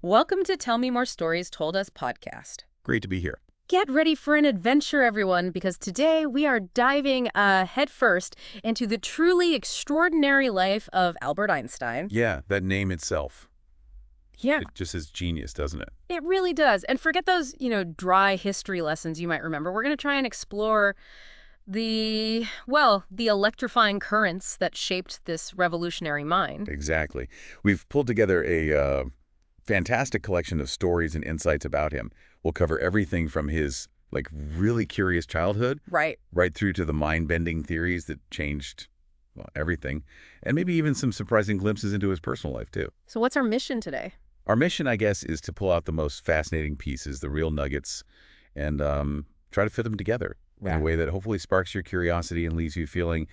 Welcome to Tell Me More Stories Told Us podcast. Great to be here. Get ready for an adventure, everyone, because today we are diving headfirst into the truly extraordinary life of Albert Einstein. Yeah, that name itself. Yeah, It just is genius, doesn't it? it really does. And forget those, dry history lessons you might remember. We're going to try and explore the electrifying currents that shaped this revolutionary mind. Exactly. We've pulled together a fantastic collection of stories and insights about him. We'll cover everything from his, really curious childhood Right. right through to the mind-bending theories that changed, well, everything, and maybe even some surprising glimpses into his personal life, too. So what's our mission today? Our mission, I guess, is to pull out the most fascinating pieces, the real nuggets, and try to fit them together in a way that hopefully sparks your curiosity and leaves you feeling,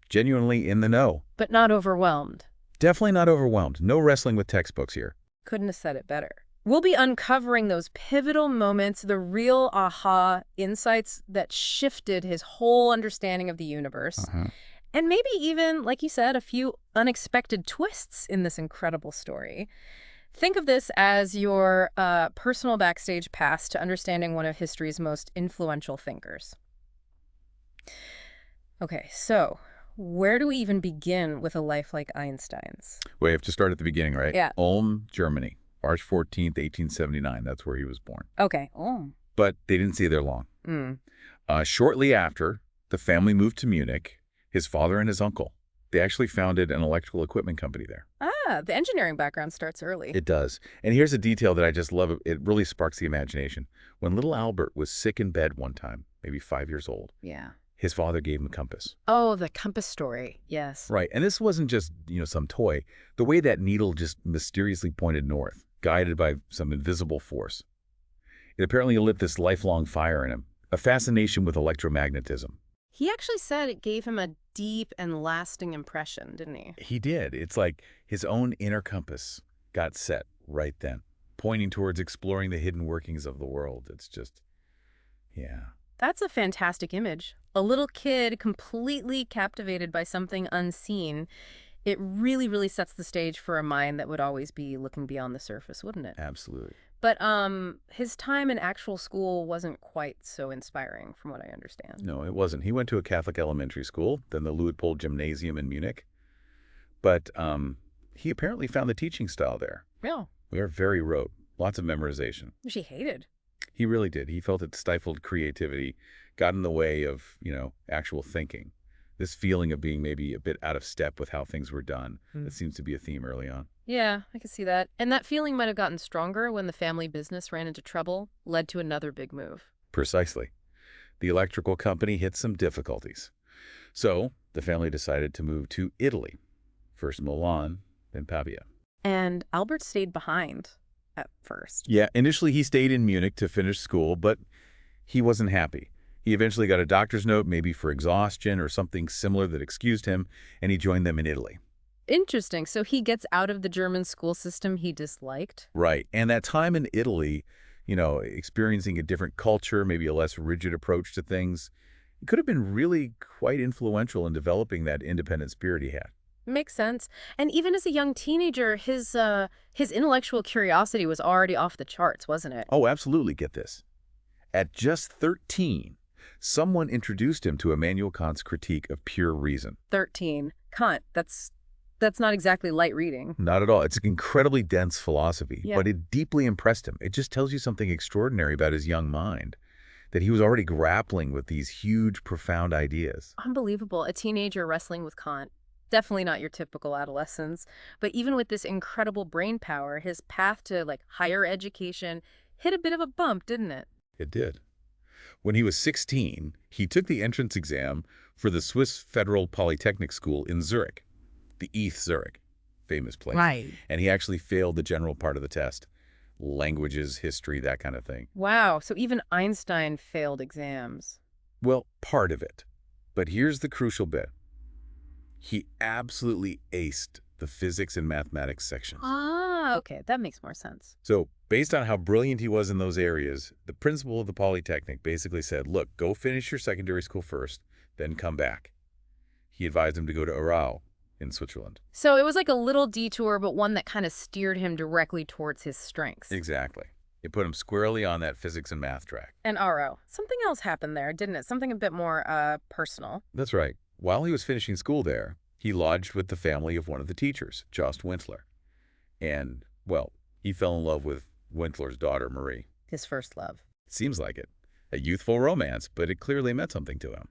genuinely in the know. But not overwhelmed. Definitely not overwhelmed. No wrestling with textbooks here. Couldn't have said it better. We'll be uncovering those pivotal moments, the real aha insights that shifted his whole understanding of the universe. And maybe even, like you said, a few unexpected twists in this incredible story. Think of this as your personal backstage pass to understanding one of history's most influential thinkers. Okay, so where do we even begin with a life like Einstein's? We have to start at the beginning, right? Yeah. Ulm, Germany, March 14th, 1879. That's where he was born. Okay. Oh. But they didn't stay there long. Mm. Shortly after, the family moved to Munich. His father and his uncle, they actually founded an electrical equipment company there. Ah, the engineering background starts early. It does. And here's a detail that I just love. It really sparks the imagination. When little Albert was sick in bed one time, maybe 5 years old, Yeah. his father gave him a compass. Oh, the compass story. Yes. Right. And this wasn't just, some toy. The way that needle just mysteriously pointed north, guided by some invisible force. It apparently lit this lifelong fire in him, a fascination with electromagnetism. He actually said it gave him a deep and lasting impression, didn't he? He did. It's like his own inner compass got set right then, pointing towards exploring the hidden workings of the world. It's just, yeah. That's a fantastic image. A little kid completely captivated by something unseen. It really, really sets the stage for a mind that would always be looking beyond the surface, wouldn't it? Absolutely. But his time in actual school wasn't quite so inspiring, from what I understand. No, it wasn't. He went to a Catholic elementary school, then the Luitpold Gymnasium in Munich. But he apparently found the teaching style there. Yeah. We are very rote, lots of memorization. Which he hated. He really did. He felt it stifled creativity, got in the way of, actual thinking. This feeling of being maybe a bit out of step with how things were done. That seems to be a theme early on. Yeah, I can see that. And that feeling might have gotten stronger when the family business ran into trouble, led to another big move. Precisely. The electrical company hit some difficulties. So the family decided to move to Italy. First Milan, then Pavia. And Albert stayed behind at first. Yeah, initially he stayed in Munich to finish school, but he wasn't happy. He eventually got a doctor's note, maybe for exhaustion or something similar that excused him, and he joined them in Italy. Interesting. So he gets out of the German school system he disliked? Right. And that time in Italy, experiencing a different culture, maybe a less rigid approach to things, it could have been really quite influential in developing that independent spirit he had. Makes sense. And even as a young teenager, his intellectual curiosity was already off the charts, wasn't it? Oh, absolutely. Get this. At just 13, someone introduced him to Immanuel Kant's critique of pure reason. 13. Kant. That's not exactly light reading. Not at all. It's an incredibly dense philosophy, Yeah. but it deeply impressed him. It just tells you something extraordinary about his young mind, that he was already grappling with these huge, profound ideas. Unbelievable. A teenager wrestling with Kant. Definitely not your typical adolescence. But even with this incredible brain power, his path to higher education hit a bit of a bump, didn't it? It did. When he was 16, he took the entrance exam for the Swiss Federal Polytechnic School in Zurich, the ETH Zurich, famous place. Right. And he actually failed the general part of the test, languages, history, that kind of thing. Wow. So even Einstein failed exams. Well, part of it. But here's the crucial bit. He absolutely aced the physics and mathematics sections. Ah, okay. That makes more sense. So based on how brilliant he was in those areas, the principal of the Polytechnic basically said, look, go finish your secondary school first, then come back. He advised him to go to Aarau, in Switzerland. So it was like a little detour, but one that kind of steered him directly towards his strengths. Exactly. It put him squarely on that physics and math track. And RO. Something else happened there, didn't it? Something a bit more personal. That's right. While he was finishing school there, he lodged with the family of one of the teachers, Jost Wintler. And, well, he fell in love with Wintler's daughter, Marie. His first love. It seems like it. A youthful romance, but it clearly meant something to him.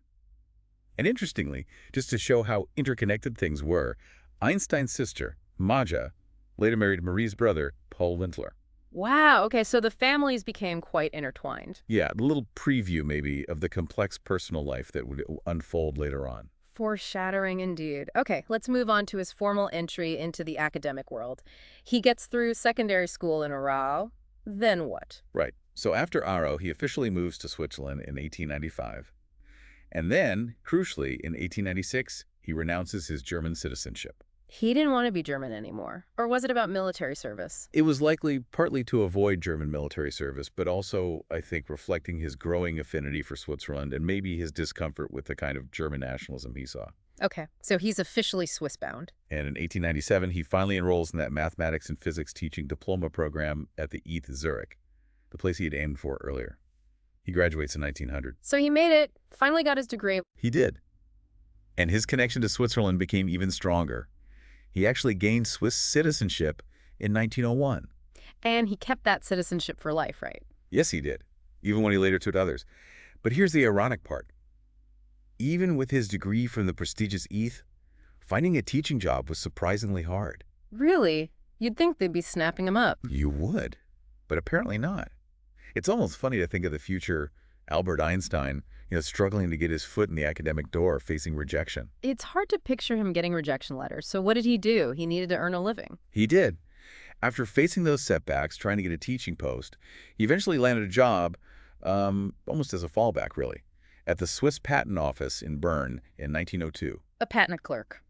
And interestingly, just to show how interconnected things were, Einstein's sister, Maja, later married Marie's brother, Paul Wintler. Wow, okay, so the families became quite intertwined. Yeah, a little preview, maybe, of the complex personal life that would unfold later on. Foreshadowing indeed. Okay, let's move on to his formal entry into the academic world. He gets through secondary school in Aarau. Then what? Right. So after Aarau, he officially moves to Switzerland in 1895. And then, crucially, in 1896, he renounces his German citizenship. He didn't want to be German anymore. Or was it about military service? It was likely partly to avoid German military service, but also, I think, reflecting his growing affinity for Switzerland and maybe his discomfort with the kind of German nationalism he saw. Okay, so he's officially Swiss-bound. And in 1897, he finally enrolls in that mathematics and physics teaching diploma program at the ETH Zurich, the place he had aimed for earlier. He graduates in 1900. So he made it, finally got his degree. He did. And his connection to Switzerland became even stronger. He actually gained Swiss citizenship in 1901. And he kept that citizenship for life, right? Yes, he did, even when he later took others. But here's the ironic part. Even with his degree from the prestigious ETH, finding a teaching job was surprisingly hard. Really? You'd think they'd be snapping him up. You would, but apparently not. It's almost funny to think of the future Albert Einstein, struggling to get his foot in the academic door, facing rejection. It's hard to picture him getting rejection letters. So what did he do? He needed to earn a living. He did. After facing those setbacks, trying to get a teaching post, he eventually landed a job, almost as a fallback, really, at the Swiss Patent Office in Bern in 1902. A patent clerk.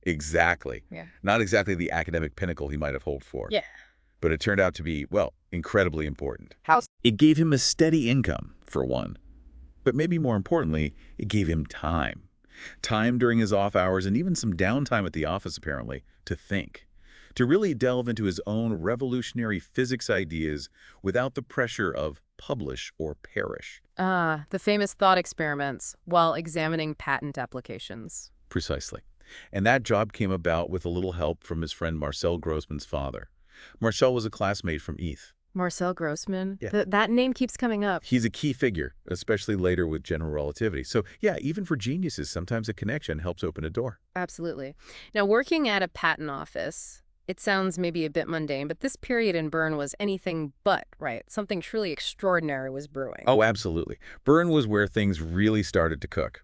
Exactly. Yeah. Not exactly the academic pinnacle he might have hoped for. Yeah. But it turned out to be, well, incredibly important. How? It gave him a steady income, for one. But maybe more importantly, it gave him time. Time during his off hours and even some downtime at the office, apparently, to think. To really delve into his own revolutionary physics ideas without the pressure of publish or perish. Ah, the famous thought experiments while examining patent applications. Precisely. And that job came about with a little help from his friend Marcel Grossman's father. Marcel was a classmate from ETH. Marcel Grossman? Yeah. That name keeps coming up. He's a key figure, especially later with general relativity. So yeah, even for geniuses, sometimes a connection helps open a door. Absolutely. Now, working at a patent office, it sounds maybe a bit mundane, but this period in Bern was anything but, right? Something truly extraordinary was brewing. Oh, absolutely. Bern was where things really started to cook.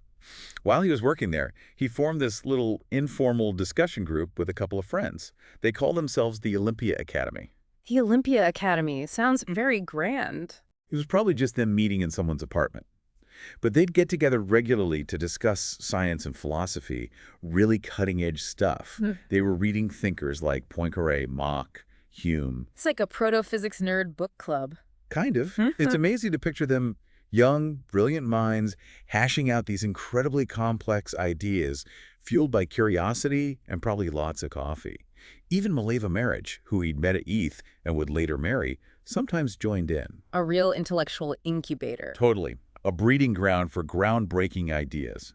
While he was working there, he formed this little informal discussion group with a couple of friends. They called themselves the Olympia Academy. The Olympia Academy sounds very grand. It was probably just them meeting in someone's apartment. But they'd get together regularly to discuss science and philosophy, really cutting-edge stuff. They were reading thinkers like Poincaré, Mach, Hume. It's like a proto-physics nerd book club. Kind of. It's amazing to picture them, young, brilliant minds, hashing out these incredibly complex ideas, fueled by curiosity and probably lots of coffee. Even Mileva Marriage, who he'd met at ETH and would later marry, sometimes joined in. A real intellectual incubator. Totally. A breeding ground for groundbreaking ideas.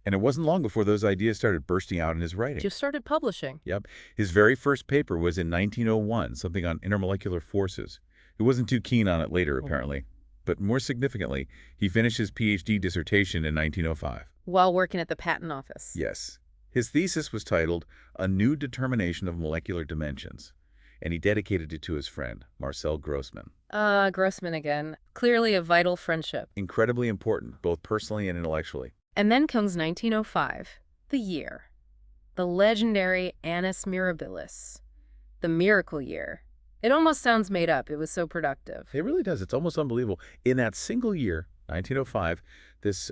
And it wasn't long before those ideas started bursting out in his writing. Just started publishing. Yep. His very first paper was in 1901, something on intermolecular forces. He wasn't too keen on it later, apparently. But more significantly, he finished his PhD dissertation in 1905. While working at the patent office. Yes. His thesis was titled A New Determination of Molecular Dimensions, and he dedicated it to his friend, Marcel Grossman. Grossman again. Clearly a vital friendship. Incredibly important, both personally and intellectually. And then comes 1905, the year. The legendary Annus Mirabilis. The miracle year. It almost sounds made up. It was so productive. It really does. It's almost unbelievable. In that single year, 1905, this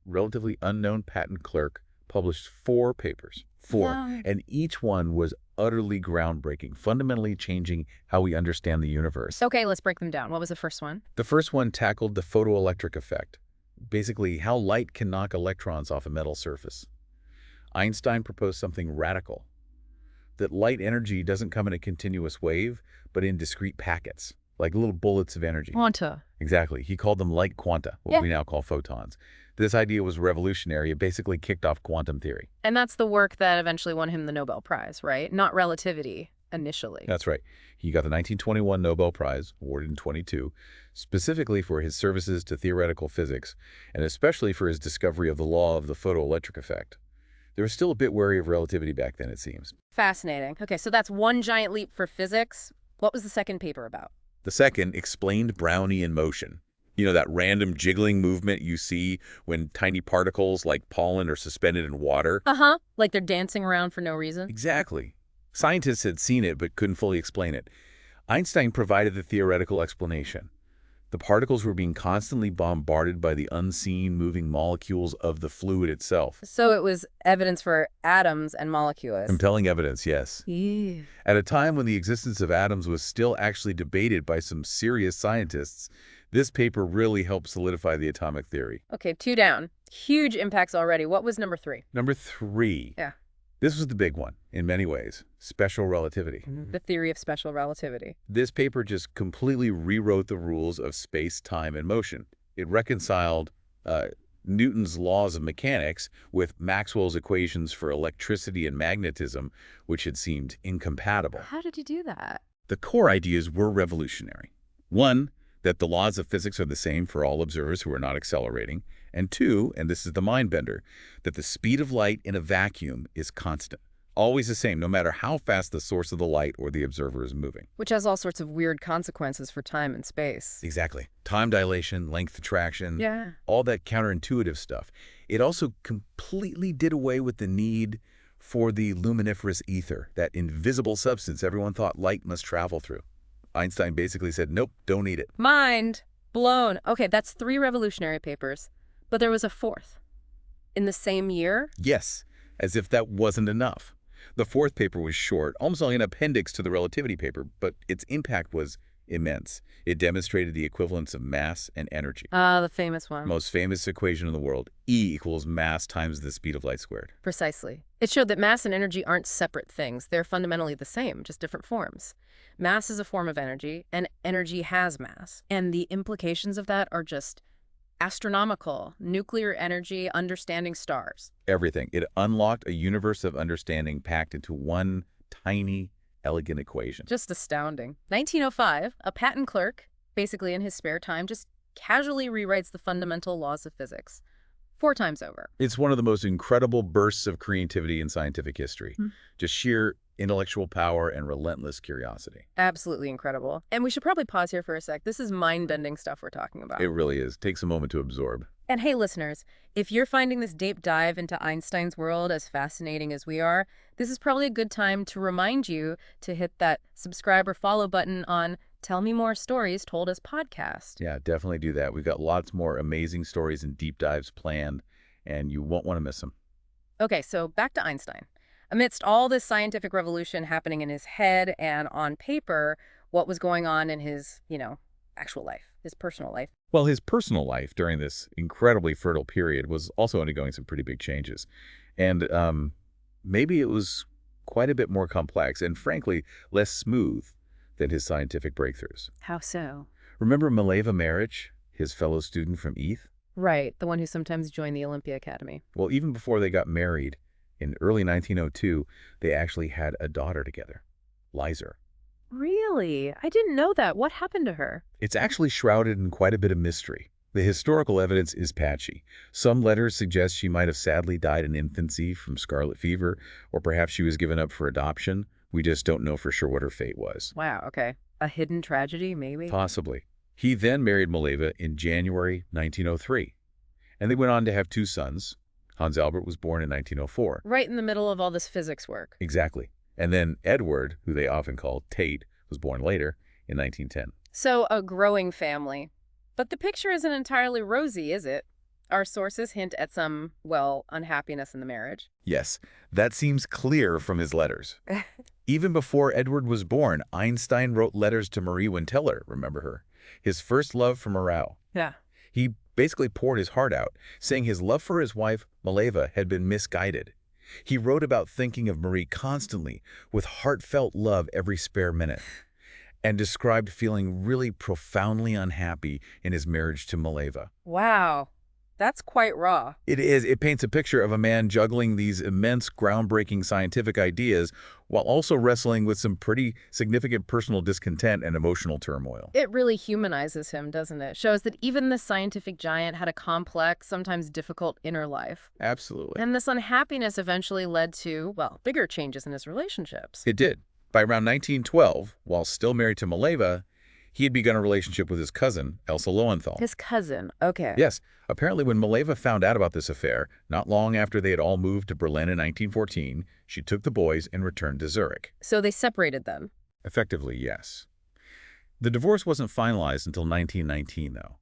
relatively unknown patent clerk published 4 papers. 4. Wow. And each one was utterly groundbreaking, fundamentally changing how we understand the universe. Okay, let's break them down. What was the first one? The first one tackled the photoelectric effect, basically how light can knock electrons off a metal surface. Einstein proposed something radical, that light energy doesn't come in a continuous wave, but in discrete packets, like little bullets of energy. Quanta. Exactly. He called them light quanta, what we now call photons. This idea was revolutionary. It basically kicked off quantum theory. And that's the work that eventually won him the Nobel Prize, right? Not relativity initially. That's right. He got the 1921 Nobel Prize, awarded in 22, specifically for his services to theoretical physics, and especially for his discovery of the law of the photoelectric effect. They were still a bit wary of relativity back then, it seems. Fascinating. Okay, so that's one giant leap for physics. What was the second paper about? The second explained Brownian motion. You know, that random jiggling movement you see when tiny particles like pollen are suspended in water? Uh-huh. Like they're dancing around for no reason? Exactly. Scientists had seen it but couldn't fully explain it. Einstein provided the theoretical explanation. The particles were being constantly bombarded by the unseen moving molecules of the fluid itself. So it was evidence for atoms and molecules. Compelling evidence, yes. Yeah. At a time when the existence of atoms was still actually debated by some serious scientists, this paper really helped solidify the atomic theory. Okay, 2 down. Huge impacts already. What was number 3? Number 3. Yeah. This was the big one, in many ways, special relativity. The theory of special relativity. This paper just completely rewrote the rules of space, time, and motion. It reconciled Newton's laws of mechanics with Maxwell's equations for electricity and magnetism, which had seemed incompatible. How did you do that? The core ideas were revolutionary. One, that the laws of physics are the same for all observers who are not accelerating. And 2, and this is the mind bender, that the speed of light in a vacuum is constant, always the same, no matter how fast the source of the light or the observer is moving. Which has all sorts of weird consequences for time and space. Exactly. Time dilation, length attraction, Yeah. all that counterintuitive stuff. It also completely did away with the need for the luminiferous ether, that invisible substance everyone thought light must travel through. Einstein basically said, nope, don't need it. Mind blown. Okay, that's 3 revolutionary papers. But there was a 4th. In the same year? Yes, as if that wasn't enough. The 4th paper was short, almost like an appendix to the relativity paper, but its impact was immense. It demonstrated the equivalence of mass and energy. The famous one. Most famous equation in the world, E equals mass times the speed of light squared. Precisely. It showed that mass and energy aren't separate things. They're fundamentally the same, just different forms. Mass is a form of energy, and energy has mass. And the implications of that are just astronomical. Nuclear energy, understanding stars. Everything. It unlocked a universe of understanding packed into one tiny, elegant equation. Just astounding. 1905, a patent clerk, basically in his spare time, just casually rewrites the fundamental laws of physics 4 times over. It's one of the most incredible bursts of creativity in scientific history. Just sheer intellectual power and relentless curiosity. Absolutely incredible. And we should probably pause here for a sec. This is mind-bending stuff we're talking about. It really is. Takes a moment to absorb. And hey, listeners, if you're finding this deep dive into Einstein's world as fascinating as we are, this is probably a good time to remind you to hit that subscribe or follow button on Tell Me More Stories Told as podcast. Yeah, definitely do that. We've got lots more amazing stories and deep dives planned, and you won't want to miss them. Okay, so back to Einstein. Amidst all this scientific revolution happening in his head and on paper, what was going on in his, actual life, his personal life? Well, his personal life during this incredibly fertile period was also undergoing some pretty big changes. And maybe it was quite a bit more complex and, frankly, less smooth than his scientific breakthroughs. How so? Remember Mileva Maric, his fellow student from ETH? Right, the one who sometimes joined the Olympia Academy. Well, even before they got married, in early 1902, they actually had a daughter together, Liza. Really? I didn't know that. What happened to her? It's actually shrouded in quite a bit of mystery. The historical evidence is patchy. Some letters suggest she might have sadly died in infancy from scarlet fever, or perhaps she was given up for adoption. We just don't know for sure what her fate was. Wow, okay. A hidden tragedy, maybe? Possibly. He then married Mileva in January 1903, and they went on to have 2 sons. Hans Albert was born in 1904. Right in the middle of all this physics work. Exactly. And then Edward, who they often call Tate, was born later in 1910. So a growing family. But the picture isn't entirely rosy, is it? Our sources hint at some, unhappiness in the marriage. Yes, that seems clear from his letters. Even before Edward was born, Einstein wrote letters to Marie Winteller, remember her? His first love for Morale. Yeah. He basically poured his heart out, saying his love for his wife, Mileva, had been misguided. He wrote about thinking of Marie constantly, with heartfelt love every spare minute, and described feeling really profoundly unhappy in his marriage to Mileva. Wow, that's quite raw. It is. It paints a picture of a man juggling these immense, groundbreaking scientific ideas while also wrestling with some pretty significant personal discontent and emotional turmoil. It really humanizes him, doesn't it? Shows that even this scientific giant had a complex, sometimes difficult inner life. Absolutely. And this unhappiness eventually led to, well, bigger changes in his relationships. It did. By around 1912, while still married to Mileva, he had begun a relationship with his cousin, Elsa Lowenthal. His cousin, okay. Yes. Apparently, when Mileva found out about this affair, not long after they had all moved to Berlin in 1914, she took the boys and returned to Zurich. So they separated them. Effectively, yes. The divorce wasn't finalized until 1919, though.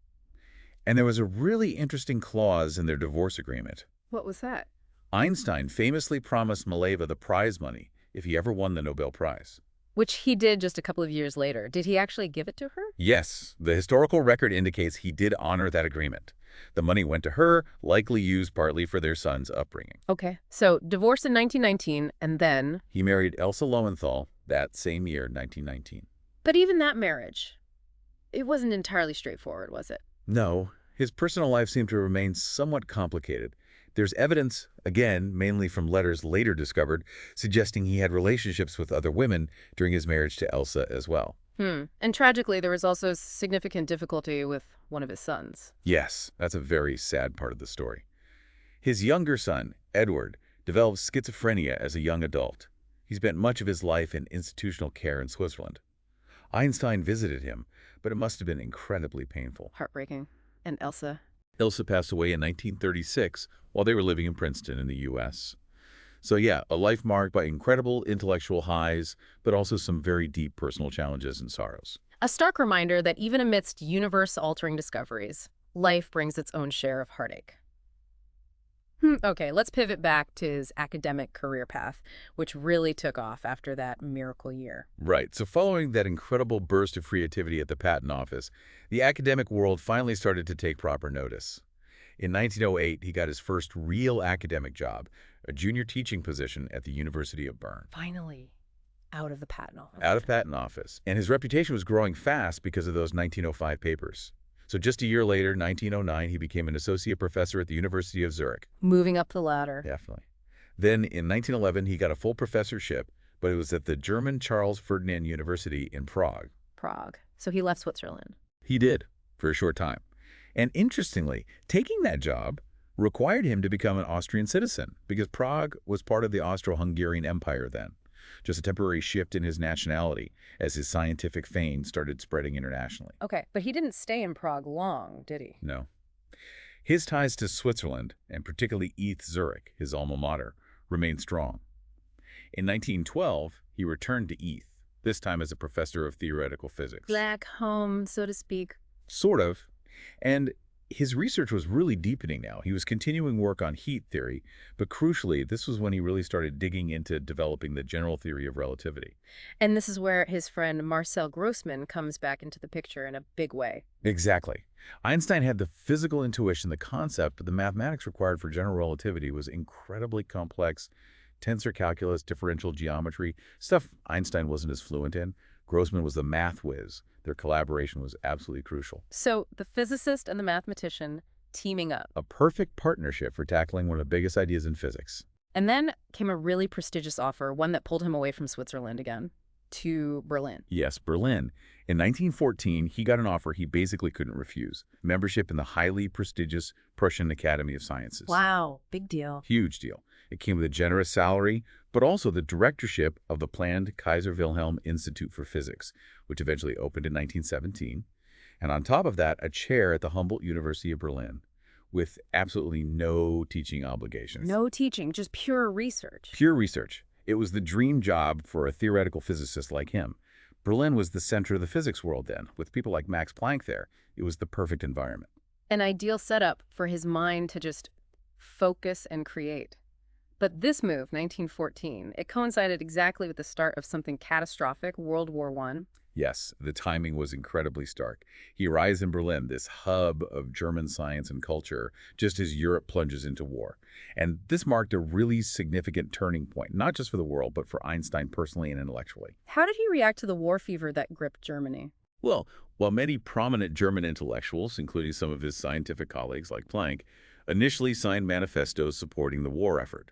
And there was a really interesting clause in their divorce agreement. What was that? Einstein famously promised Mileva the prize money if he ever won the Nobel Prize. Which he did just a couple of years later. Did he actually give it to her? Yes, the historical record indicates he did honor that agreement. The money went to her, likely used partly for their son's upbringing. Okay. So divorced in 1919, and then... He married Elsa Lowenthal that same year, 1919. But even that marriage, it wasn't entirely straightforward, was it? No, his personal life seemed to remain somewhat complicated. There's evidence, again, mainly from letters later discovered, suggesting he had relationships with other women during his marriage to Elsa as well. And tragically, there was also significant difficulty with one of his sons. Yes, that's a very sad part of the story. His younger son, Edward, developed schizophrenia as a young adult. He spent much of his life in institutional care in Switzerland. Einstein visited him, but it must have been incredibly painful. Heartbreaking. And Elsa? Elsa passed away in 1936 while they were living in Princeton in the U.S. So yeah, a life marked by incredible intellectual highs, but also some very deep personal challenges and sorrows. A stark reminder that even amidst universe-altering discoveries, life brings its own share of heartache. Okay, let's pivot back to his academic career path, which really took off after that miracle year. Right. So following that incredible burst of creativity at the patent office, the academic world finally started to take proper notice. In 1908, he got his first real academic job, a junior teaching position at the University of Bern. Finally, out of the patent office. Out of patent office. And his reputation was growing fast because of those 1905 papers. So just a year later, 1909, he became an associate professor at the University of Zurich. Moving up the ladder. Definitely. Then in 1911, he got a full professorship, but it was at the German Charles Ferdinand University in Prague. Prague. So he left Switzerland. He did, for a short time. And interestingly, taking that job required him to become an Austrian citizen because Prague was part of the Austro-Hungarian Empire then. Just a temporary shift in his nationality as his scientific fame started spreading internationally. Okay, but he didn't stay in Prague long, did he? No. His ties to Switzerland, and particularly ETH Zurich, his alma mater, remained strong. In 1912, he returned to ETH, this time as a professor of theoretical physics. Back home, so to speak. Sort of. And his research was really deepening now. He was continuing work on heat theory, but crucially, this was when he really started digging into developing the general theory of relativity. And this is where his friend Marcel Grossmann comes back into the picture in a big way. Exactly. Einstein had the physical intuition, the concept, but the mathematics required for general relativity was incredibly complex. Tensor calculus, differential geometry, stuff Einstein wasn't as fluent in. Grossmann was the math whiz. Their collaboration was absolutely crucial. So the physicist and the mathematician teaming up. A perfect partnership for tackling one of the biggest ideas in physics. And then came a really prestigious offer, one that pulled him away from Switzerland again, to Berlin. Yes, Berlin. In 1914, he got an offer he basically couldn't refuse. Membership in the highly prestigious Prussian Academy of Sciences. Wow, big deal. Huge deal. It came with a generous salary, but also the directorship of the planned Kaiser Wilhelm Institute for Physics, which eventually opened in 1917. And on top of that, a chair at the Humboldt University of Berlin with absolutely no teaching obligations. No teaching, just pure research. Pure research. It was the dream job for a theoretical physicist like him. Berlin was the center of the physics world then, with people like Max Planck there. It was the perfect environment. An ideal setup for his mind to just focus and create. But this move, 1914, it coincided exactly with the start of something catastrophic, World War I. Yes, the timing was incredibly stark. He arrives in Berlin, this hub of German science and culture, just as Europe plunges into war. And this marked a really significant turning point, not just for the world, but for Einstein personally and intellectually. How did he react to the war fever that gripped Germany? Well, while many prominent German intellectuals, including some of his scientific colleagues like Planck, initially signed manifestos supporting the war effort,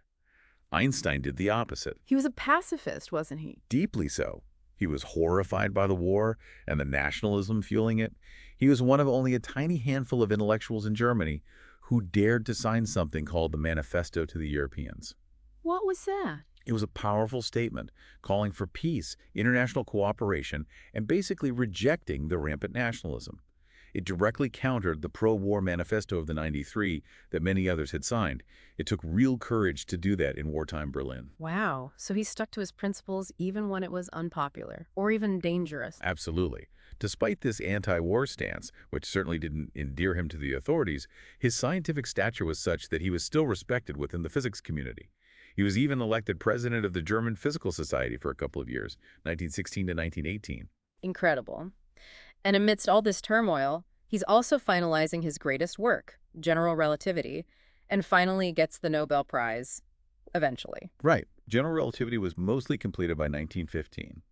Einstein did the opposite. He was a pacifist, wasn't he? Deeply so. He was horrified by the war and the nationalism fueling it. He was one of only a tiny handful of intellectuals in Germany who dared to sign something called the Manifesto to the Europeans. What was that? It was a powerful statement calling for peace, international cooperation, and basically rejecting the rampant nationalism. It directly countered the pro-war manifesto of the 93 that many others had signed. It took real courage to do that in wartime Berlin. Wow. So he stuck to his principles even when it was unpopular or even dangerous. Absolutely. Despite this anti-war stance, which certainly didn't endear him to the authorities, his scientific stature was such that he was still respected within the physics community. He was even elected president of the German Physical Society for a couple of years, 1916 to 1918. Incredible. And amidst all this turmoil, he's also finalizing his greatest work, General Relativity, and finally gets the Nobel Prize, eventually. Right. General Relativity was mostly completed by 1915.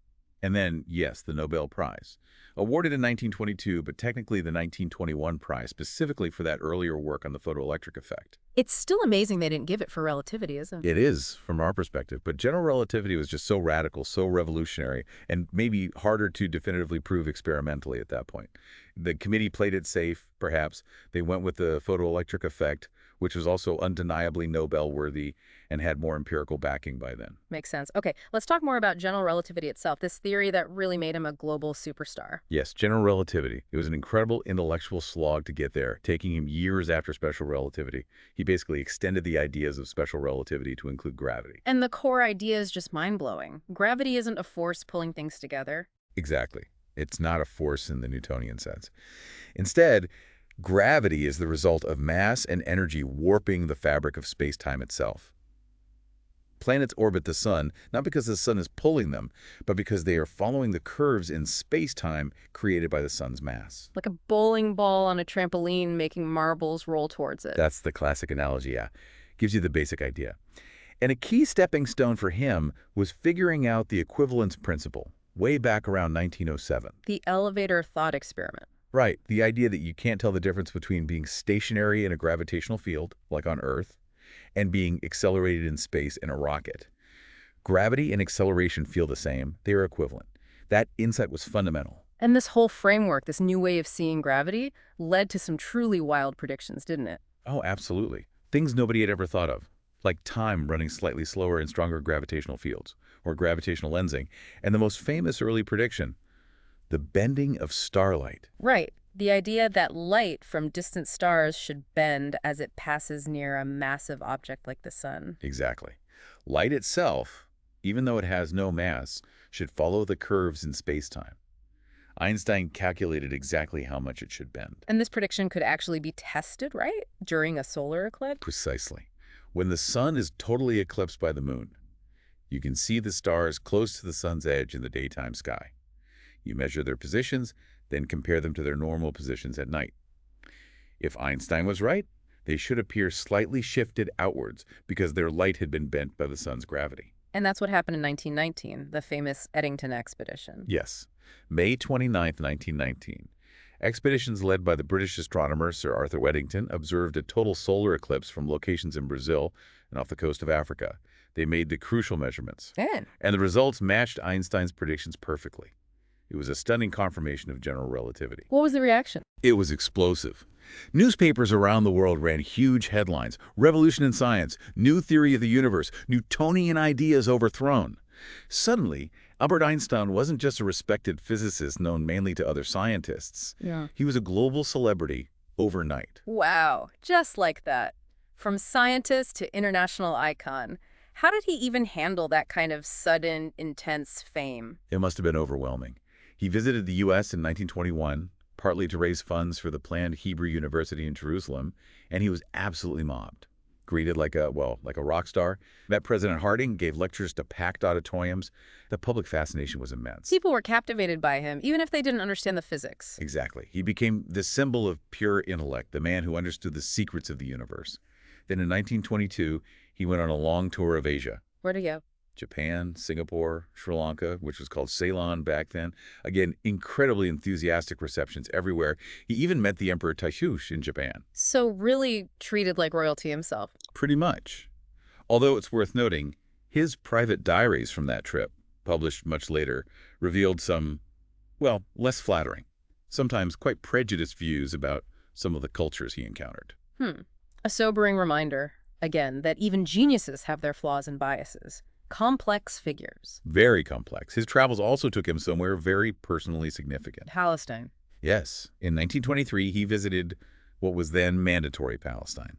And then, yes, the Nobel Prize. Awarded in 1922, but technically the 1921 prize, specifically for that earlier work on the photoelectric effect. It's still amazing they didn't give it for relativity, isn't it? It is, from our perspective, but general relativity was just so radical, so revolutionary, and maybe harder to definitively prove experimentally at that point. The committee played it safe, perhaps. They went with the photoelectric effect, which was also undeniably Nobel-worthy and had more empirical backing by then. Makes sense. Okay, let's talk more about general relativity itself, this theory that really made him a global superstar. Yes, general relativity. It was an incredible intellectual slog to get there, taking him years after special relativity. He basically extended the ideas of special relativity to include gravity. And the core idea is just mind-blowing. Gravity isn't a force pulling things together. Exactly. It's not a force in the Newtonian sense. Instead, gravity is the result of mass and energy warping the fabric of space-time itself. Planets orbit the sun, not because the sun is pulling them, but because they are following the curves in space-time created by the sun's mass. Like a bowling ball on a trampoline making marbles roll towards it. That's the classic analogy, yeah. Gives you the basic idea. And a key stepping stone for him was figuring out the equivalence principle, way back around 1907. The elevator thought experiment. Right, the idea that you can't tell the difference between being stationary in a gravitational field, like on Earth, and being accelerated in space in a rocket. Gravity and acceleration feel the same. They are equivalent. That insight was fundamental. And this whole framework, this new way of seeing gravity, led to some truly wild predictions, didn't it? Oh, absolutely. Things nobody had ever thought of, like time running slightly slower in stronger gravitational fields, or gravitational lensing, and the most famous early prediction, the bending of starlight. Right. The idea that light from distant stars should bend as it passes near a massive object like the sun. Exactly. Light itself, even though it has no mass, should follow the curves in space-time. Einstein calculated exactly how much it should bend. And this prediction could actually be tested, right? During a solar eclipse? Precisely. When the sun is totally eclipsed by the moon, you can see the stars close to the sun's edge in the daytime sky. You measure their positions, then compare them to their normal positions at night. If Einstein was right, they should appear slightly shifted outwards because their light had been bent by the sun's gravity. And that's what happened in 1919, the famous Eddington expedition. Yes. May 29, 1919. Expeditions led by the British astronomer Sir Arthur Eddington observed a total solar eclipse from locations in Brazil and off the coast of Africa. They made the crucial measurements. And the results matched Einstein's predictions perfectly. It was a stunning confirmation of general relativity. What was the reaction? It was explosive. Newspapers around the world ran huge headlines. Revolution in science, new theory of the universe, Newtonian ideas overthrown. Suddenly, Albert Einstein wasn't just a respected physicist known mainly to other scientists. He was a global celebrity overnight. Wow, just like that. From scientist to international icon. How did he even handle that kind of sudden, intense fame? It must have been overwhelming. He visited the U.S. in 1921, partly to raise funds for the planned Hebrew University in Jerusalem, and he was absolutely mobbed. greeted like a rock star. Met President Harding, gave lectures to packed auditoriums. The public fascination was immense. People were captivated by him, even if they didn't understand the physics. Exactly. He became the symbol of pure intellect, the man who understood the secrets of the universe. Then in 1922, he went on a long tour of Asia. Where'd he go? Japan, Singapore, Sri Lanka, which was called Ceylon back then. Again, incredibly enthusiastic receptions everywhere. He even met the Emperor Taishush in Japan. So really treated like royalty himself. Pretty much. Although it's worth noting, his private diaries from that trip, published much later, revealed some, well, less flattering, sometimes quite prejudiced views about some of the cultures he encountered. A sobering reminder, again, that even geniuses have their flaws and biases. Complex figures. Very complex. His travels also took him somewhere very personally significant. Palestine. Yes. In 1923, he visited what was then mandatory Palestine.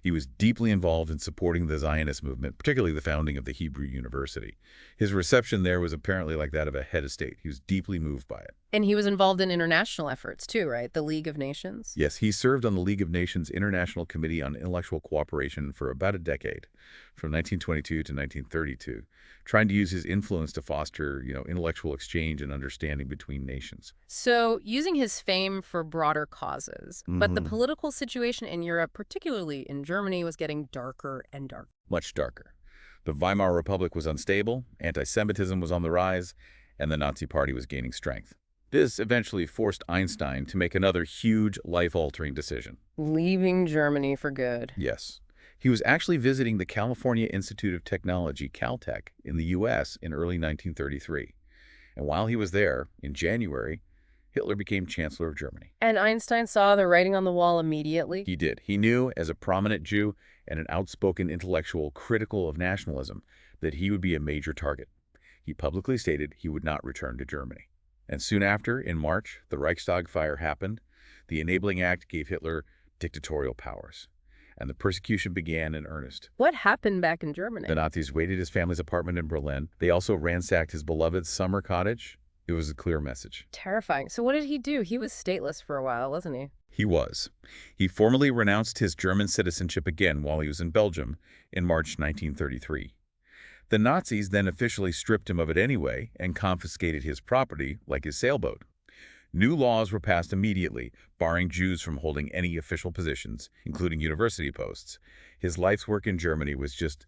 He was deeply involved in supporting the Zionist movement, particularly the founding of the Hebrew University. His reception there was apparently like that of a head of state. He was deeply moved by it. And he was involved in international efforts too, right? The League of Nations? Yes, he served on the League of Nations International Committee on Intellectual Cooperation for about a decade, from 1922 to 1932, trying to use his influence to foster, intellectual exchange and understanding between nations. So using his fame for broader causes, but the political situation in Europe, particularly in Germany, was getting darker and darker. Much darker. The Weimar Republic was unstable, anti-Semitism was on the rise, and the Nazi Party was gaining strength. This eventually forced Einstein to make another huge, life-altering decision. Leaving Germany for good. Yes. He was actually visiting the California Institute of Technology, Caltech, in the U.S. in early 1933. And while he was there, in January, Hitler became Chancellor of Germany. And Einstein saw the writing on the wall immediately? He did. He knew, as a prominent Jew and an outspoken intellectual critical of nationalism, that he would be a major target. He publicly stated he would not return to Germany. And soon after, in March, the Reichstag fire happened. The Enabling Act gave Hitler dictatorial powers, and the persecution began in earnest. What happened back in Germany? The Nazis raided his family's apartment in Berlin. They also ransacked his beloved summer cottage. It was a clear message. Terrifying. So what did he do? He was stateless for a while, wasn't he? He was. He formally renounced his German citizenship again while he was in Belgium in March 1933. The Nazis then officially stripped him of it anyway and confiscated his property, like his sailboat. New laws were passed immediately, barring Jews from holding any official positions, including university posts. His life's work in Germany was just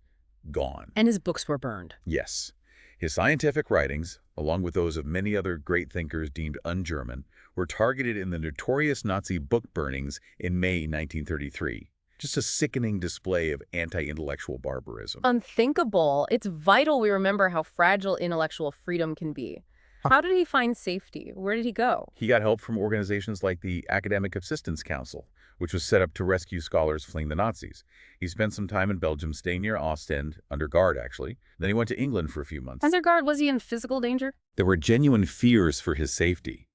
gone. And his books were burned. Yes. His scientific writings, along with those of many other great thinkers deemed un-German, were targeted in the notorious Nazi book burnings in May 1933. Just a sickening display of anti-intellectual barbarism. Unthinkable. It's vital we remember how fragile intellectual freedom can be. How did he find safety? Where did he go? He got help from organizations like the Academic Assistance Council, which was set up to rescue scholars fleeing the Nazis. He spent some time in Belgium, staying near Ostend, under guard actually. Then he went to England for a few months. Under guard, was he in physical danger? There were genuine fears for his safety.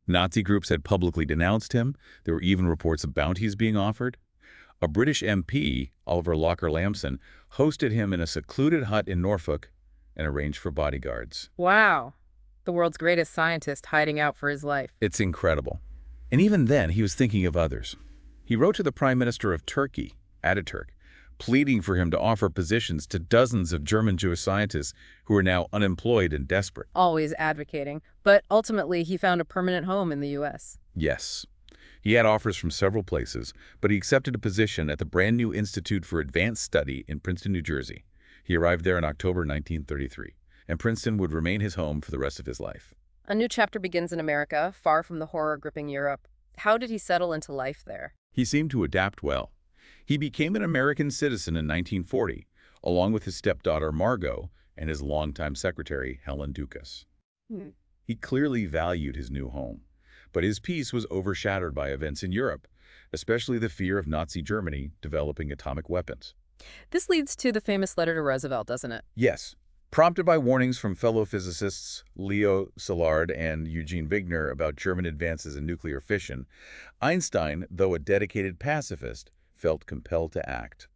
Nazi groups had publicly denounced him. There were even reports of bounties being offered. A British MP, Oliver Locker-Lamson, hosted him in a secluded hut in Norfolk and arranged for bodyguards. Wow. The world's greatest scientist hiding out for his life. It's incredible. And even then, he was thinking of others. He wrote to the Prime Minister of Turkey, Ataturk, pleading for him to offer positions to dozens of German Jewish scientists who are now unemployed and desperate. Always advocating. But ultimately, he found a permanent home in the U.S. Yes. He had offers from several places, but he accepted a position at the brand new Institute for Advanced Study in Princeton, New Jersey. He arrived there in October 1933, and Princeton would remain his home for the rest of his life. A new chapter begins in America, far from the horror gripping Europe. How did he settle into life there? He seemed to adapt well. He became an American citizen in 1940, along with his stepdaughter Margot and his longtime secretary Helen Dukas. He clearly valued his new home. But his peace was overshadowed by events in Europe, especially the fear of Nazi Germany developing atomic weapons. This leads to the famous letter to Roosevelt, doesn't it? Yes. Prompted by warnings from fellow physicists Leo Szilard and Eugene Wigner about German advances in nuclear fission, Einstein, though a dedicated pacifist, felt compelled to act.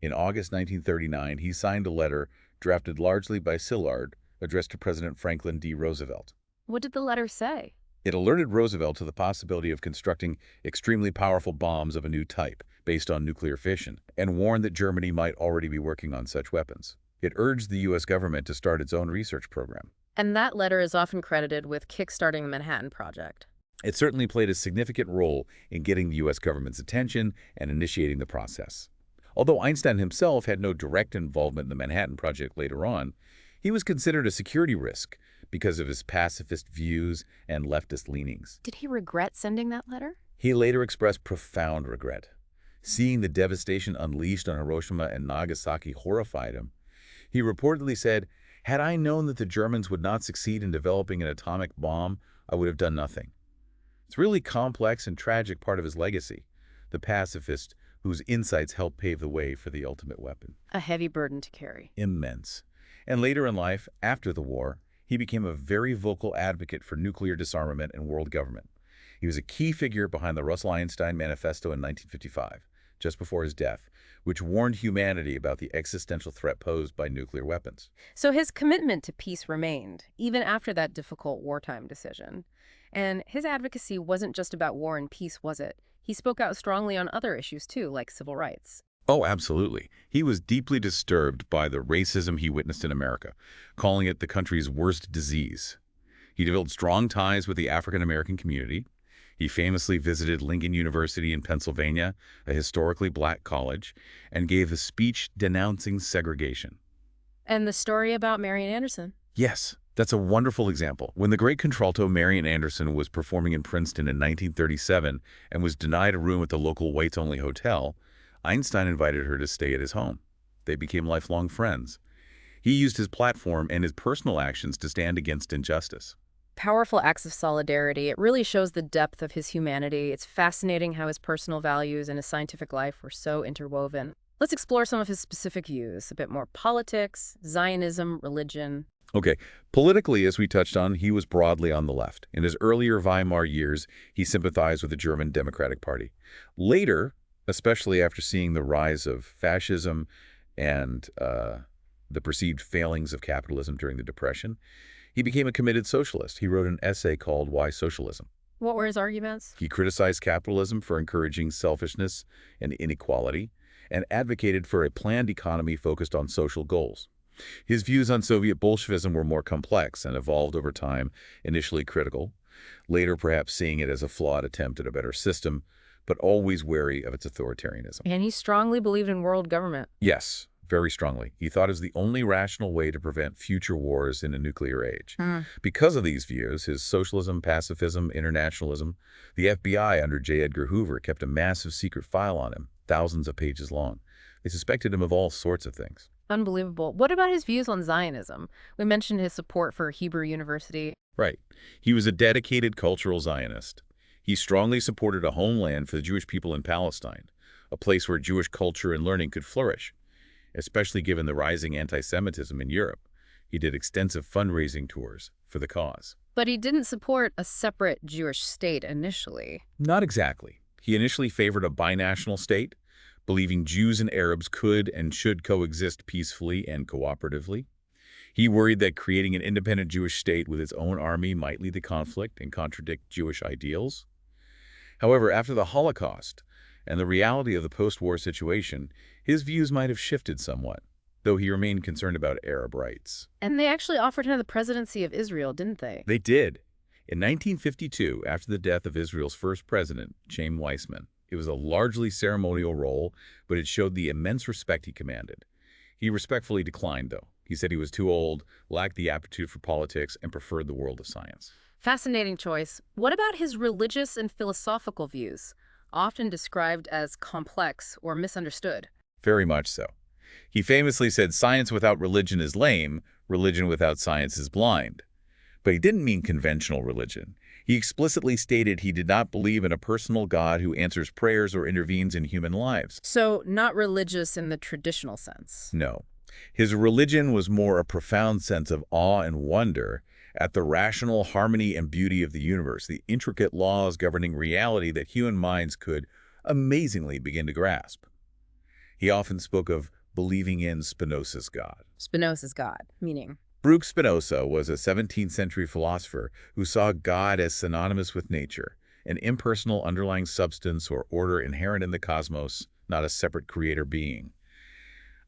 In August 1939, he signed a letter drafted largely by Szilard, addressed to President Franklin D. Roosevelt. What did the letter say? It alerted Roosevelt to the possibility of constructing extremely powerful bombs of a new type based on nuclear fission, and warned that Germany might already be working on such weapons. It urged the U.S. government to start its own research program. And that letter is often credited with kickstarting the Manhattan Project. It certainly played a significant role in getting the U.S. government's attention and initiating the process. Although Einstein himself had no direct involvement in the Manhattan Project later on, he was considered a security risk because of his pacifist views and leftist leanings. Did he regret sending that letter? He later expressed profound regret. Seeing the devastation unleashed on Hiroshima and Nagasaki horrified him. He reportedly said, "Had I known that the Germans would not succeed in developing an atomic bomb, I would have done nothing." It's a really complex and tragic part of his legacy, the pacifist whose insights helped pave the way for the ultimate weapon. A heavy burden to carry. Immense. And later in life, after the war, he became a very vocal advocate for nuclear disarmament and world government. He was a key figure behind the Russell-Einstein Manifesto in 1955, just before his death, which warned humanity about the existential threat posed by nuclear weapons. So his commitment to peace remained, even after that difficult wartime decision. And his advocacy wasn't just about war and peace, was it? He spoke out strongly on other issues, too, like civil rights. Oh, absolutely. He was deeply disturbed by the racism he witnessed in America, calling it the country's worst disease. He developed strong ties with the African-American community. He famously visited Lincoln University in Pennsylvania, a historically black college, and gave a speech denouncing segregation. And the story about Marian Anderson. Yes, that's a wonderful example. When the great contralto Marian Anderson was performing in Princeton in 1937 and was denied a room at the local whites-only hotel, Einstein invited her to stay at his home. They became lifelong friends. He used his platform and his personal actions to stand against injustice. Powerful acts of solidarity. It really shows the depth of his humanity. It's fascinating how his personal values and his scientific life were so interwoven. Let's explore some of his specific views, a bit more politics, Zionism, religion. Okay, politically, as we touched on, he was broadly on the left. In his earlier Weimar years, he sympathized with the German Democratic Party. Later, especially after seeing the rise of fascism and the perceived failings of capitalism during the Depression, he became a committed socialist. He wrote an essay called Why Socialism? What were his arguments? He criticized capitalism for encouraging selfishness and inequality, and advocated for a planned economy focused on social goals. His views on Soviet Bolshevism were more complex and evolved over time, initially critical, later perhaps seeing it as a flawed attempt at a better system, but always wary of its authoritarianism. And he strongly believed in world government. Yes, very strongly. He thought it was the only rational way to prevent future wars in a nuclear age. Because of these views, his socialism, pacifism, internationalism, the FBI under J. Edgar Hoover kept a massive secret file on him, thousands of pages long. They suspected him of all sorts of things. Unbelievable. What about his views on Zionism? We mentioned his support for Hebrew University. Right. He was a dedicated cultural Zionist. He strongly supported a homeland for the Jewish people in Palestine, a place where Jewish culture and learning could flourish, especially given the rising anti-Semitism in Europe. He did extensive fundraising tours for the cause. But he didn't support a separate Jewish state initially. Not exactly. He initially favored a binational state, believing Jews and Arabs could and should coexist peacefully and cooperatively. He worried that creating an independent Jewish state with its own army might lead to conflict and contradict Jewish ideals. However, after the Holocaust and the reality of the post-war situation, his views might have shifted somewhat, though he remained concerned about Arab rights. And they actually offered him the presidency of Israel, didn't they? They did. In 1952, after the death of Israel's first president, Chaim Weizmann, it was a largely ceremonial role, but it showed the immense respect he commanded. He respectfully declined, though. He said he was too old, lacked the aptitude for politics, and preferred the world of science. Fascinating choice. What about his religious and philosophical views, often described as complex or misunderstood? Very much so. He famously said, "Science without religion is lame, religion without science is blind." But he didn't mean conventional religion. He explicitly stated he did not believe in a personal God who answers prayers or intervenes in human lives. So not religious in the traditional sense. No. His religion was more a profound sense of awe and wonder at the rational harmony and beauty of the universe, the intricate laws governing reality that human minds could amazingly begin to grasp. He often spoke of believing in Spinoza's God. Spinoza's God, meaning? Baruch Spinoza was a 17th century philosopher who saw God as synonymous with nature, an impersonal underlying substance or order inherent in the cosmos, not a separate creator being.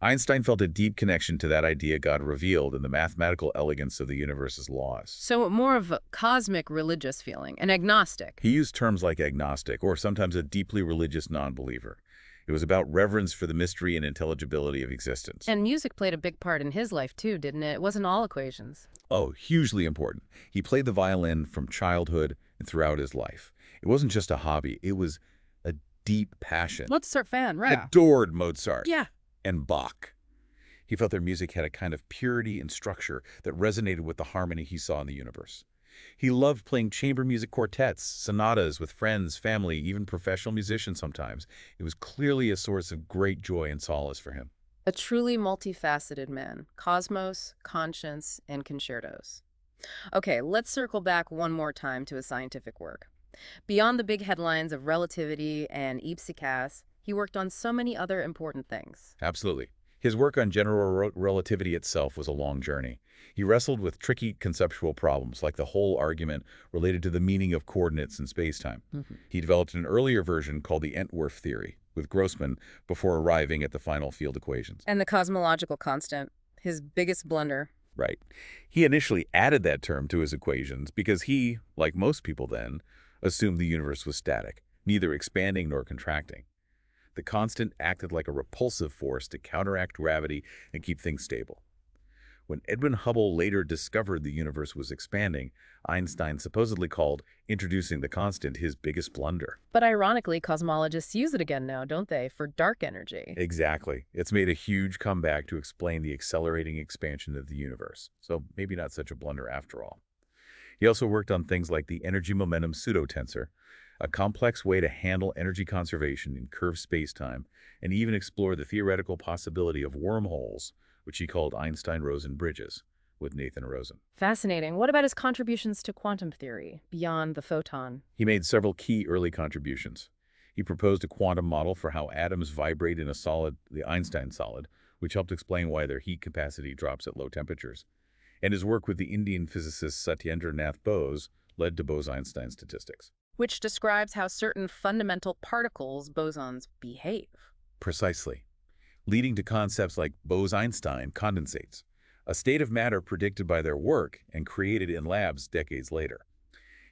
Einstein felt a deep connection to that idea God revealed in the mathematical elegance of the universe's laws. So more of a cosmic religious feeling, an agnostic. He used terms like agnostic, or sometimes a deeply religious non-believer. It was about reverence for the mystery and intelligibility of existence. And music played a big part in his life too, didn't it? It wasn't all equations. Oh, hugely important. He played the violin from childhood and throughout his life. It wasn't just a hobby, it was a deep passion. Mozart fan, right? Adored Mozart. Yeah. And Bach. He felt their music had a kind of purity and structure that resonated with the harmony he saw in the universe. He loved playing chamber music quartets, sonatas with friends, family, even professional musicians sometimes. It was clearly a source of great joy and solace for him. A truly multifaceted man. Cosmos, conscience, and concertos. Okay, let's circle back one more time to his scientific work. Beyond the big headlines of relativity and ipsitas, he worked on so many other important things. Absolutely. His work on general relativity itself was a long journey. He wrestled with tricky conceptual problems, like the whole argument related to the meaning of coordinates in spacetime. He developed an earlier version called the Entwerf theory, with Grossman, before arriving at the final field equations. And the cosmological constant, his biggest blunder. Right. He initially added that term to his equations because he, like most people then, assumed the universe was static, neither expanding nor contracting. The constant acted like a repulsive force to counteract gravity and keep things stable. When Edwin Hubble later discovered the universe was expanding, Einstein supposedly called introducing the constant his biggest blunder. But ironically, cosmologists use it again now, don't they, for dark energy? Exactly. It's made a huge comeback to explain the accelerating expansion of the universe, so maybe not such a blunder after all. He also worked on things like the energy-momentum pseudotensor, a complex way to handle energy conservation in curved spacetime, and even explore the theoretical possibility of wormholes, which he called Einstein-Rosen bridges, with Nathan Rosen. Fascinating. What about his contributions to quantum theory, beyond the photon? He made several key early contributions. He proposed a quantum model for how atoms vibrate in a solid, the Einstein solid, which helped explain why their heat capacity drops at low temperatures. And his work with the Indian physicist Satyendra Nath Bose led to Bose-Einstein statistics. Which describes how certain fundamental particles, bosons, behave. Precisely. Leading to concepts like Bose-Einstein condensates, a state of matter predicted by their work and created in labs decades later.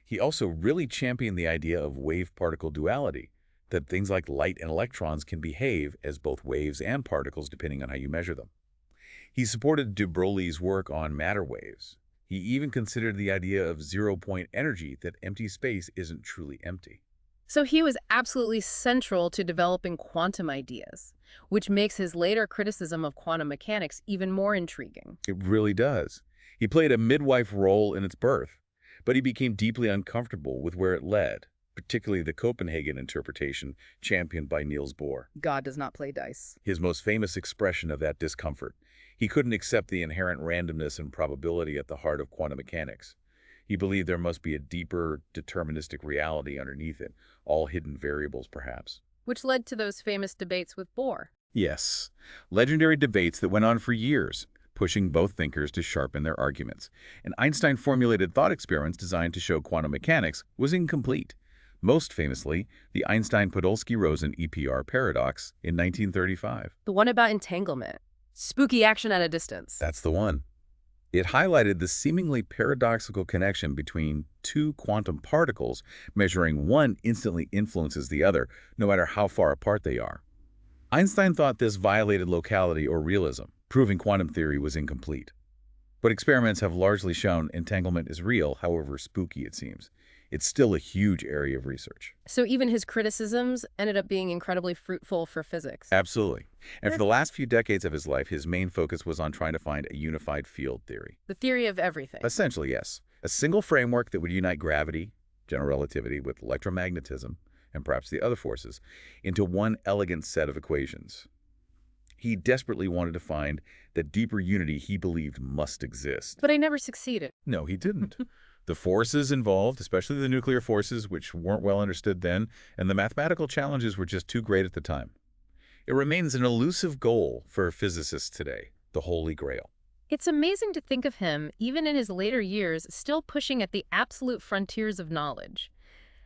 He also really championed the idea of wave-particle duality, that things like light and electrons can behave as both waves and particles depending on how you measure them. He supported de Broglie's work on matter waves. He even considered the idea of zero-point energy, that empty space isn't truly empty. So he was absolutely central to developing quantum ideas, which makes his later criticism of quantum mechanics even more intriguing. It really does. He played a midwife role in its birth, but he became deeply uncomfortable with where it led, particularly the Copenhagen interpretation championed by Niels Bohr. God does not play dice. His most famous expression of that discomfort. He couldn't accept the inherent randomness and probability at the heart of quantum mechanics. He believed there must be a deeper, deterministic reality underneath it, all hidden variables perhaps. Which led to those famous debates with Bohr. Yes, legendary debates that went on for years, pushing both thinkers to sharpen their arguments. And Einstein formulated thought experiments designed to show quantum mechanics was incomplete. Most famously, the Einstein-Podolsky-Rosen EPR paradox in 1935. The one about entanglement. Spooky action at a distance. That's the one. It highlighted the seemingly paradoxical connection between two quantum particles, measuring one instantly influences the other, no matter how far apart they are. Einstein thought this violated locality or realism, proving quantum theory was incomplete. But experiments have largely shown entanglement is real, however spooky it seems. It's still a huge area of research. So even his criticisms ended up being incredibly fruitful for physics. Absolutely. And for the last few decades of his life, his main focus was on trying to find a unified field theory. The theory of everything. Essentially, yes. A single framework that would unite gravity, general relativity, with electromagnetism, and perhaps the other forces, into one elegant set of equations. He desperately wanted to find that deeper unity he believed must exist. But I never succeeded. No, he didn't. The forces involved, especially the nuclear forces, which weren't well understood then, and the mathematical challenges were just too great at the time. It remains an elusive goal for physicists today, the Holy Grail. It's amazing to think of him, even in his later years, still pushing at the absolute frontiers of knowledge.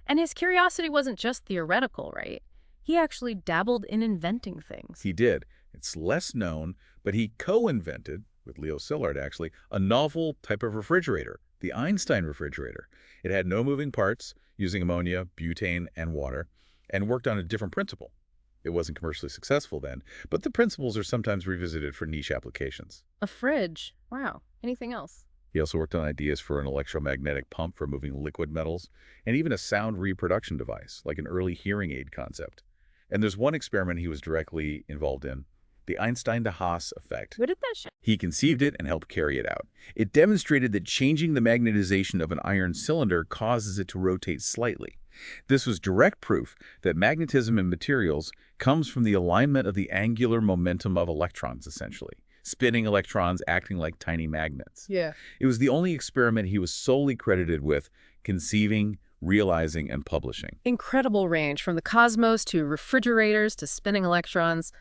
And his curiosity wasn't just theoretical, right? He actually dabbled in inventing things. He did. It's less known, but he co-invented, with Leo Szilard actually, a novel type of refrigerator, the Einstein refrigerator. It had no moving parts, using ammonia, butane, and water, and worked on a different principle. It wasn't commercially successful then, but the principles are sometimes revisited for niche applications. A fridge. Wow. Anything else? He also worked on ideas for an electromagnetic pump for moving liquid metals, and even a sound reproduction device, like an early hearing aid concept. And there's one experiment he was directly involved in, the Einstein to Haas effect. What did that show? He conceived it and helped carry it out. It demonstrated that changing the magnetization of an iron cylinder causes it to rotate slightly. This was direct proof that magnetism in materials comes from the alignment of the angular momentum of electrons, essentially. Spinning electrons acting like tiny magnets. Yeah. It was the only experiment he was solely credited with conceiving, realizing, and publishing. Incredible range, from the cosmos to refrigerators to spinning electrons.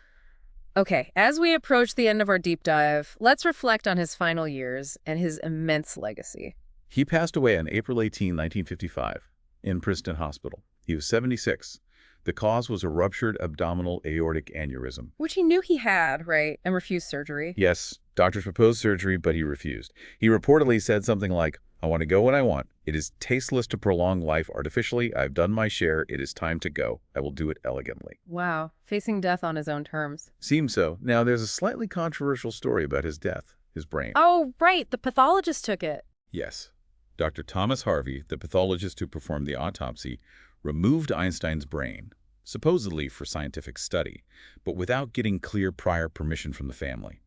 Okay, as we approach the end of our deep dive, let's reflect on his final years and his immense legacy. He passed away on April 18, 1955, in Princeton Hospital. He was 76. The cause was a ruptured abdominal aortic aneurysm. Which he knew he had, right, and refused surgery. Yes, doctors proposed surgery, but he refused. He reportedly said something like, "I want to go when I want. It is tasteless to prolong life artificially. I've done my share. It is time to go. I will do it elegantly." Wow, facing death on his own terms. Seems so. Now, there's a slightly controversial story about his death, his brain. Oh, right, the pathologist took it. Yes. Dr. Thomas Harvey, the pathologist who performed the autopsy, removed Einstein's brain, supposedly for scientific study, but without getting clear prior permission from the family.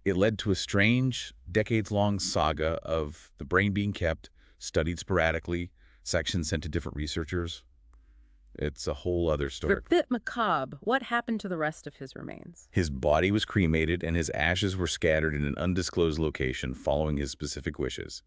It led to a strange, decades-long saga of the brain being kept, studied sporadically, sections sent to different researchers. It's a whole other story. A bit macabre. What happened to the rest of his remains? His body was cremated and his ashes were scattered in an undisclosed location following his specific wishes.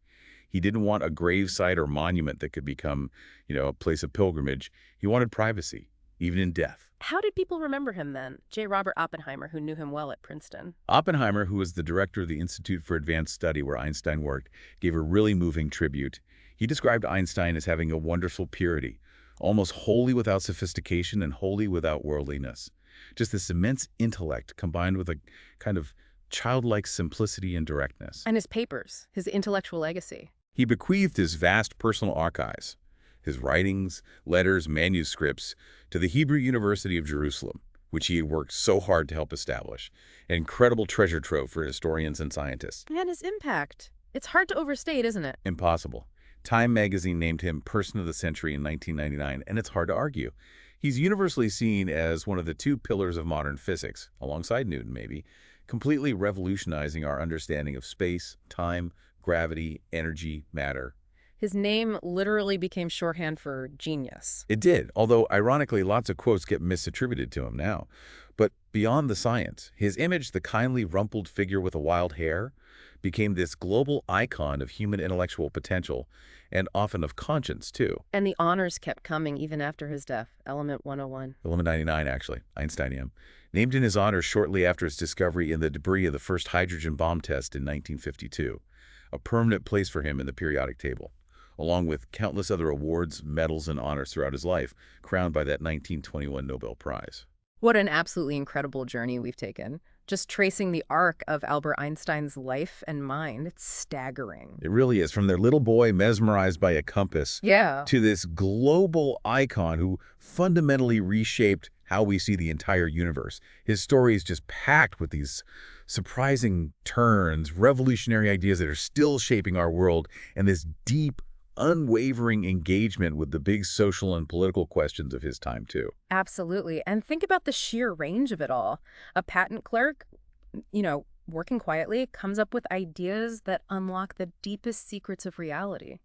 He didn't want a gravesite or monument that could become, a place of pilgrimage. He wanted privacy, even in death. How did people remember him then? J. Robert Oppenheimer, who knew him well at Princeton. Oppenheimer, who was the director of the Institute for Advanced Study where Einstein worked, gave a really moving tribute. He described Einstein as having a wonderful purity, almost wholly without sophistication and wholly without worldliness. Just this immense intellect combined with a kind of childlike simplicity and directness. And his papers, his intellectual legacy. He bequeathed his vast personal archives, his writings, letters, manuscripts, to the Hebrew University of Jerusalem, which he had worked so hard to help establish. An incredible treasure trove for historians and scientists. And his impact. It's hard to overstate, isn't it? Impossible. Time magazine named him Person of the Century in 1999, and it's hard to argue. He's universally seen as one of the two pillars of modern physics, alongside Newton maybe, completely revolutionizing our understanding of space, time, gravity, energy, matter. His name literally became shorthand for genius. It did, although ironically lots of quotes get misattributed to him now. But beyond the science, his image, the kindly rumpled figure with a wild hair, became this global icon of human intellectual potential and often of conscience, too. And the honors kept coming even after his death. Element 101. Element 99, actually, Einsteinium. Named in his honor shortly after his discovery in the debris of the first hydrogen bomb test in 1952. A permanent place for him in the periodic table, along with countless other awards, medals, and honors throughout his life, crowned by that 1921 Nobel Prize. What an absolutely incredible journey we've taken. Just tracing the arc of Albert Einstein's life and mind, it's staggering. It really is. From their little boy mesmerized by a compass to this global icon who fundamentally reshaped how we see the entire universe. His story is just packed with these surprising turns, revolutionary ideas that are still shaping our world, and this deep, unwavering engagement with the big social and political questions of his time, too. Absolutely. And think about the sheer range of it all. A patent clerk, working quietly, comes up with ideas that unlock the deepest secrets of reality.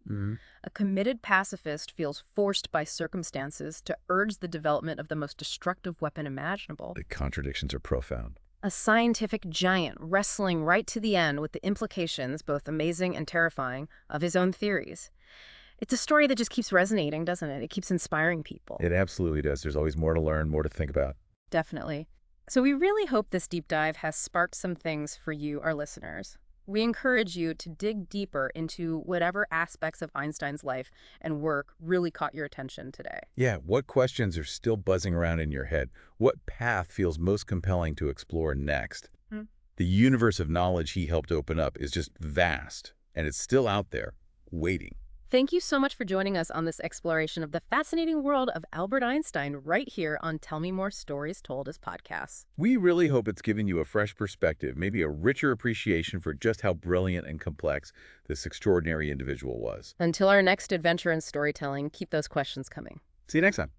A committed pacifist feels forced by circumstances to urge the development of the most destructive weapon imaginable. The contradictions are profound. A scientific giant wrestling right to the end with the implications, both amazing and terrifying, of his own theories. It's a story that just keeps resonating, doesn't it? It keeps inspiring people. It absolutely does. There's always more to learn, more to think about. Definitely. So we really hope this deep dive has sparked some things for you, our listeners. We encourage you to dig deeper into whatever aspects of Einstein's life and work really caught your attention today. Yeah, what questions are still buzzing around in your head? What path feels most compelling to explore next? Hmm. The universe of knowledge he helped open up is just vast, and it's still out there, waiting. Thank you so much for joining us on this exploration of the fascinating world of Albert Einstein right here on Tell Me More Stories Told as podcasts. We really hope it's given you a fresh perspective, maybe a richer appreciation for just how brilliant and complex this extraordinary individual was. Until our next adventure in storytelling, keep those questions coming. See you next time.